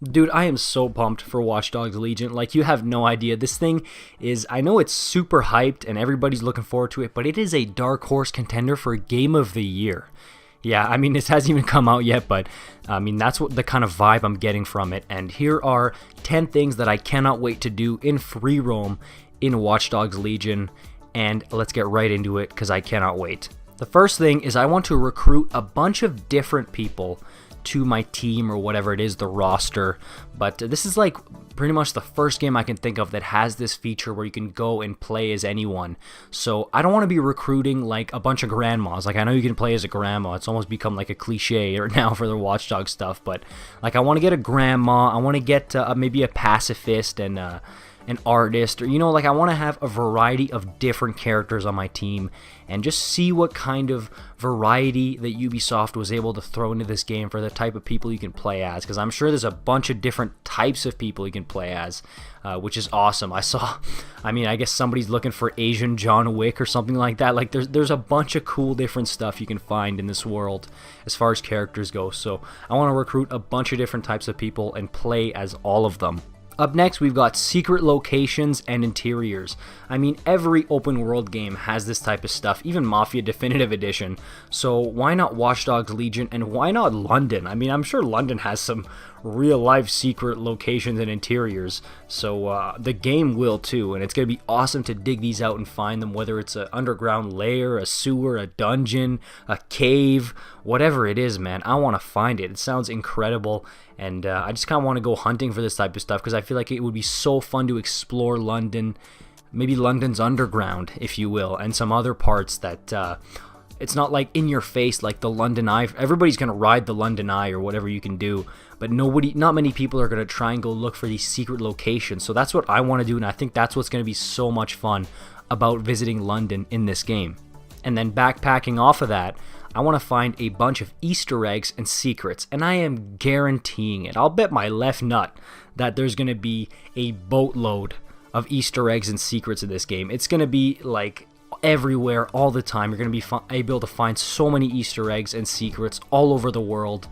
Dude, I am so pumped for Watch Dogs Legion. Like, you have no idea. This thing is, I know it's super hyped and everybody's looking forward to it, but it is a dark horse contender for Game of the Year. Yeah, I mean, it hasn't even come out yet, but I mean, that's what the kind of vibe I'm getting from it. And here are 10 things that I cannot wait to do in free roam in Watch Dogs Legion. And let's get right into it because I cannot wait. The first thing is I want to recruit a bunch of different people to my team or whatever it is, the roster. But this is like pretty much the first game I can think of that has this feature where you can go and play as anyone. So I don't want to be recruiting like a bunch of grandmas. Like, I know you can play as a grandma. It's almost become like a cliche or now for the Watchdog stuff. But like, I want to get a grandma. I want to get maybe a pacifist and an artist, or like I want to have a variety of different characters on my team and just see what kind of variety that Ubisoft was able to throw into this game for the type of people you can play as, because I'm sure there's a bunch of different types of people you can play as, which is awesome. I guess somebody's looking for Asian John Wick or something like that. Like, there's a bunch of cool different stuff you can find in this world as far as characters go, so I want to recruit a bunch of different types of people and play as all of them. Up next, we've got secret locations and interiors. I mean, every open world game has this type of stuff, even Mafia Definitive Edition. So why not Watch Dogs Legion, and why not London? I mean, I'm sure London has some real life secret locations and interiors, so the game will too, and it's going to be awesome to dig these out and find them, whether it's an underground lair, a sewer, a dungeon, a cave, whatever it is, man. I want to find it. It sounds incredible, and I just kind of want to go hunting for this type of stuff because I feel like it would be so fun to explore London, maybe London's underground, if you will, and some other parts that it's not like in your face like the London Eye. Everybody's going to ride the London Eye or whatever you can do, but not many people are going to try and go look for these secret locations. So that's what I want to do, and I think that's what's going to be so much fun about visiting London in this game. And then backpacking off of that, I want to find a bunch of Easter eggs and secrets, and I am guaranteeing it. I'll bet my left nut that there's going to be a boatload of Easter eggs and secrets in this game. It's going to be like everywhere all the time. You're going to be able to find so many Easter eggs and secrets all over the world.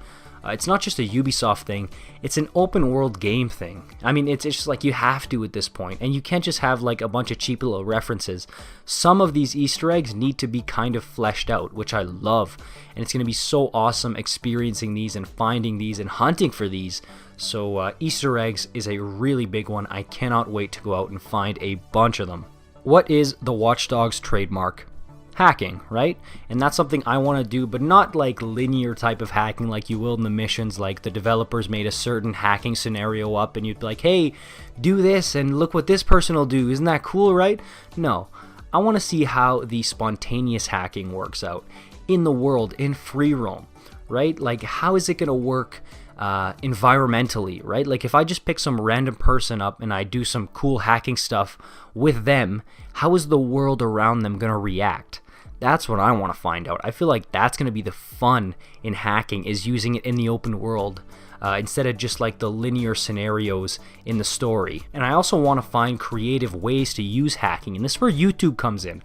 It's not just a Ubisoft thing, it's an open world game thing. I mean, it's just like you have to at this point, and you can't just have like a bunch of cheap little references. Some of these Easter eggs need to be kind of fleshed out, which I love, and it's going to be so awesome experiencing these and finding these and hunting for these. So Easter eggs is a really big one. I cannot wait to go out and find a bunch of them. What is the Watch Dogs trademark? Hacking, right? And that's something I want to do, but not like linear type of hacking like you will in the missions. Like, the developers made a certain hacking scenario up and you'd be like, hey, do this and look what this person will do. Isn't that cool, right? No. I want to see how the spontaneous hacking works out in the world, in free roam, right? Like, how is it going to work environmentally, right? Like, if I just pick some random person up and I do some cool hacking stuff with them, how is the world around them going to react? That's what I want to find out. I feel like that's going to be the fun in hacking, is using it in the open world instead of just like the linear scenarios in the story. And I also want to find creative ways to use hacking, and this is where YouTube comes in.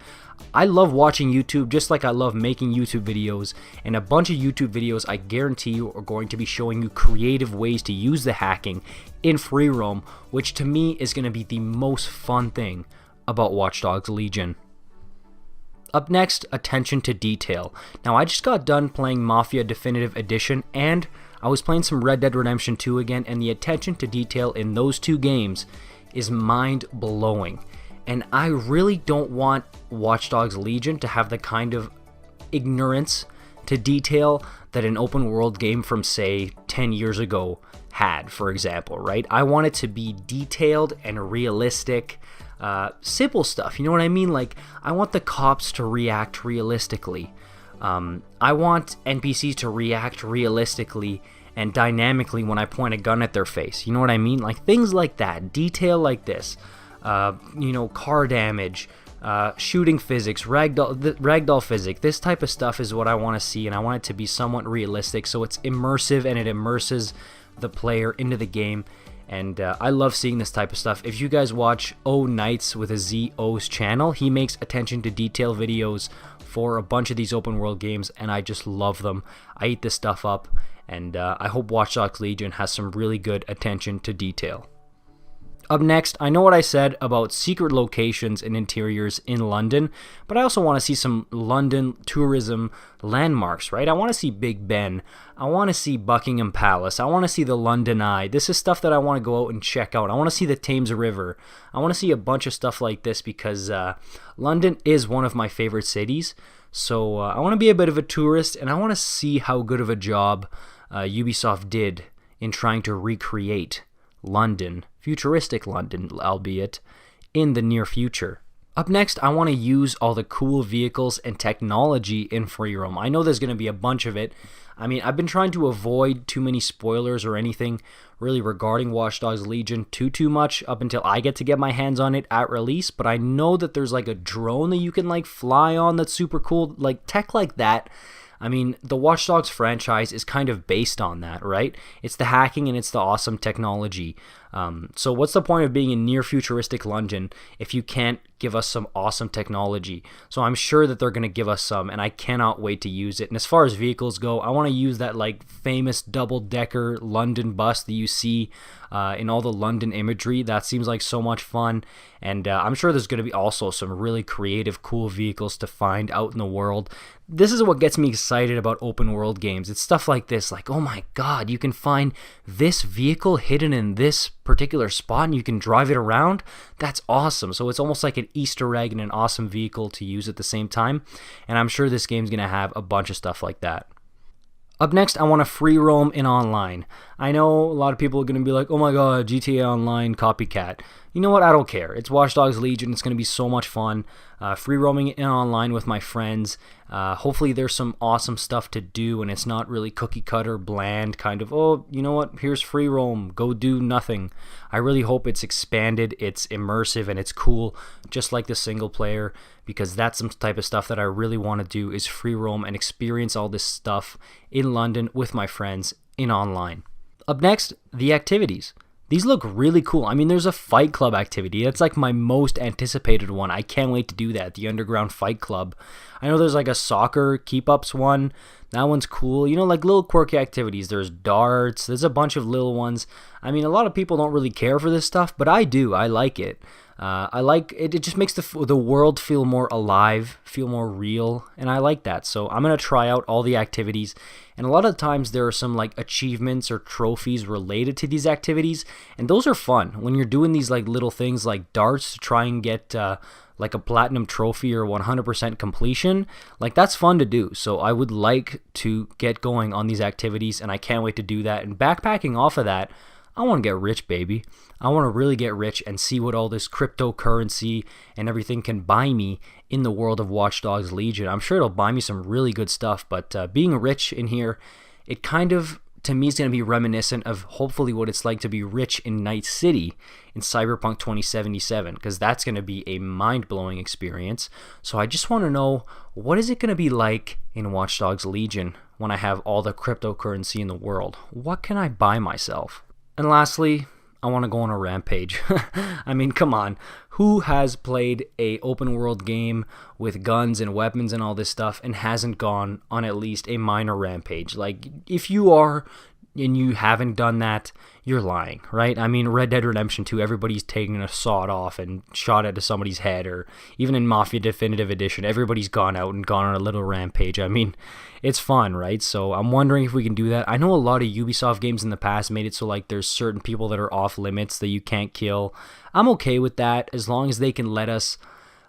I love watching YouTube just like I love making YouTube videos, and a bunch of YouTube videos I guarantee you are going to be showing you creative ways to use the hacking in free roam, which to me is going to be the most fun thing about Watch Dogs Legion. Up next, attention to detail. Now, I just got done playing Mafia Definitive Edition, and I was playing some Red Dead Redemption 2 again, and the attention to detail in those two games is mind-blowing. And I really don't want Watch Dogs Legion to have the kind of ignorance to detail that an open world game from, say, 10 years ago had, for example, right? I want it to be detailed and realistic, simple stuff, you know what I mean? Like, I want the cops to react realistically. I want NPCs to react realistically and dynamically when I point a gun at their face, you know what I mean? Like, things like that, detail like this. Car damage, shooting physics, ragdoll physics, this type of stuff is what I want to see, and I want it to be somewhat realistic so it's immersive and it immerses the player into the game. And I love seeing this type of stuff. If you guys watch O Nights with a Z O's channel, he makes attention to detail videos for a bunch of these open world games, and I just love them. I eat this stuff up, and I hope Watch Dogs Legion has some really good attention to detail. Up next, I know what I said about secret locations and interiors in London, but I also want to see some London tourism landmarks, right? I want to see Big Ben. I want to see Buckingham Palace. I want to see the London Eye. This is stuff that I want to go out and check out. I want to see the Thames River. I want to see a bunch of stuff like this because London is one of my favorite cities. So I want to be a bit of a tourist, and I want to see how good of a job Ubisoft did in trying to recreate London, futuristic London, albeit, in the near future. Up next, I want to use all the cool vehicles and technology in free roam. I know there's going to be a bunch of it. I mean, I've been trying to avoid too many spoilers or anything really regarding Watch Dogs Legion too much up until I get to get my hands on it at release, but I know that there's like a drone that you can like fly on that's super cool, like tech like that. I mean, the Watch Dogs franchise is kind of based on that, right? It's the hacking and it's the awesome technology. So what's the point of being in near futuristic London if you can't give us some awesome technology? So I'm sure that they're going to give us some, and I cannot wait to use it. And as far as vehicles go, I want to use that like famous double-decker London bus that you see in all the London imagery. That seems like so much fun. And I'm sure there's going to be also some really creative, cool vehicles to find out in the world. This is what gets me excited about open world games. It's stuff like this, like, oh my god, you can find this vehicle hidden in this particular spot and you can drive it around. That's awesome. So it's almost like an Easter egg and an awesome vehicle to use at the same time. And I'm sure this game's going to have a bunch of stuff like that. Up next, I want to free roam in online. I know a lot of people are going to be like, oh my god, GTA Online copycat. You know what? I don't care. It's Watch Dogs Legion. It's going to be so much fun. Free roaming in online with my friends. Hopefully there's some awesome stuff to do and it's not really cookie cutter, bland, kind of, oh, you know what? Here's free roam. Go do nothing. I really hope it's expanded, it's immersive, and it's cool, just like the single player, because that's some type of stuff that I really want to do is free roam and experience all this stuff in London with my friends in online. Up next, the activities. These look really cool. I mean, there's a Fight Club activity. That's like my most anticipated one. I can't wait to do that, the Underground Fight Club. I know there's like a soccer keep-ups one. That one's cool. You know, like little quirky activities. There's darts. There's a bunch of little ones. I mean, a lot of people don't really care for this stuff, but I do. I like it. I like it. It just makes the world feel more alive, feel more real, and I like that. So I'm going to try out all the activities. And a lot of times there are some like achievements or trophies related to these activities, and those are fun when you're doing these like little things like darts to try and get like a platinum trophy or 100% completion. Like, that's fun to do. So I would like to get going on these activities, and I can't wait to do that. And backpacking off of that, I want to get rich, baby. I want to really get rich and see what all this cryptocurrency and everything can buy me in the world of Watch Dogs Legion. I'm sure it'll buy me some really good stuff, but being rich in here, it kind of, to me, is going to be reminiscent of hopefully what it's like to be rich in Night City in Cyberpunk 2077, because that's going to be a mind-blowing experience. So I just want to know, what is it going to be like in Watch Dogs Legion when I have all the cryptocurrency in the world? What can I buy myself? And lastly, I want to go on a rampage. I mean, come on. Who has played a open world game with guns and weapons and all this stuff and hasn't gone on at least a minor rampage? Like, if you are and you haven't done that, you're lying, right? I mean, Red Dead Redemption 2, everybody's taking a sawed off and shot it to somebody's head, or even in Mafia Definitive Edition, everybody's gone out and gone on a little rampage. I mean, it's fun, right? So I'm wondering if we can do that. I know a lot of Ubisoft games in the past made it so like there's certain people that are off limits that you can't kill. I'm okay with that as long as they can let us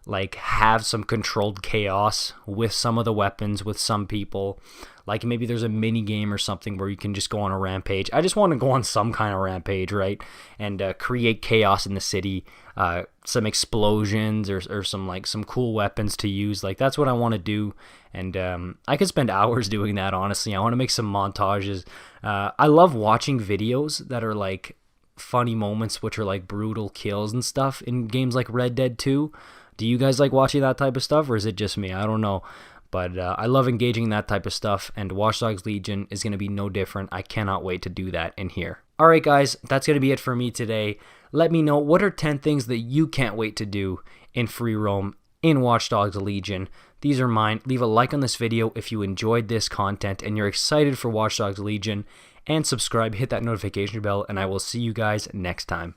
like have some controlled chaos with some of the weapons, with some people. Like maybe there's a mini game or something where you can just go on a rampage. I just want to go on some kind of rampage, right? And create chaos in the city, some explosions or some cool weapons to use. Like, that's what I want to do. And I could spend hours doing that, honestly. I want to make some montages. I love watching videos that are like funny moments, which are like brutal kills and stuff in games like Red Dead 2. Do you guys like watching that type of stuff, or is it just me? I don't know. But I love engaging in that type of stuff, and Watch Dogs Legion is going to be no different. I cannot wait to do that in here. Alright guys, that's going to be it for me today. Let me know, what are 10 things that you can't wait to do in free roam in Watch Dogs Legion. These are mine. Leave a like on this video if you enjoyed this content and you're excited for Watch Dogs Legion, and subscribe, hit that notification bell, and I will see you guys next time.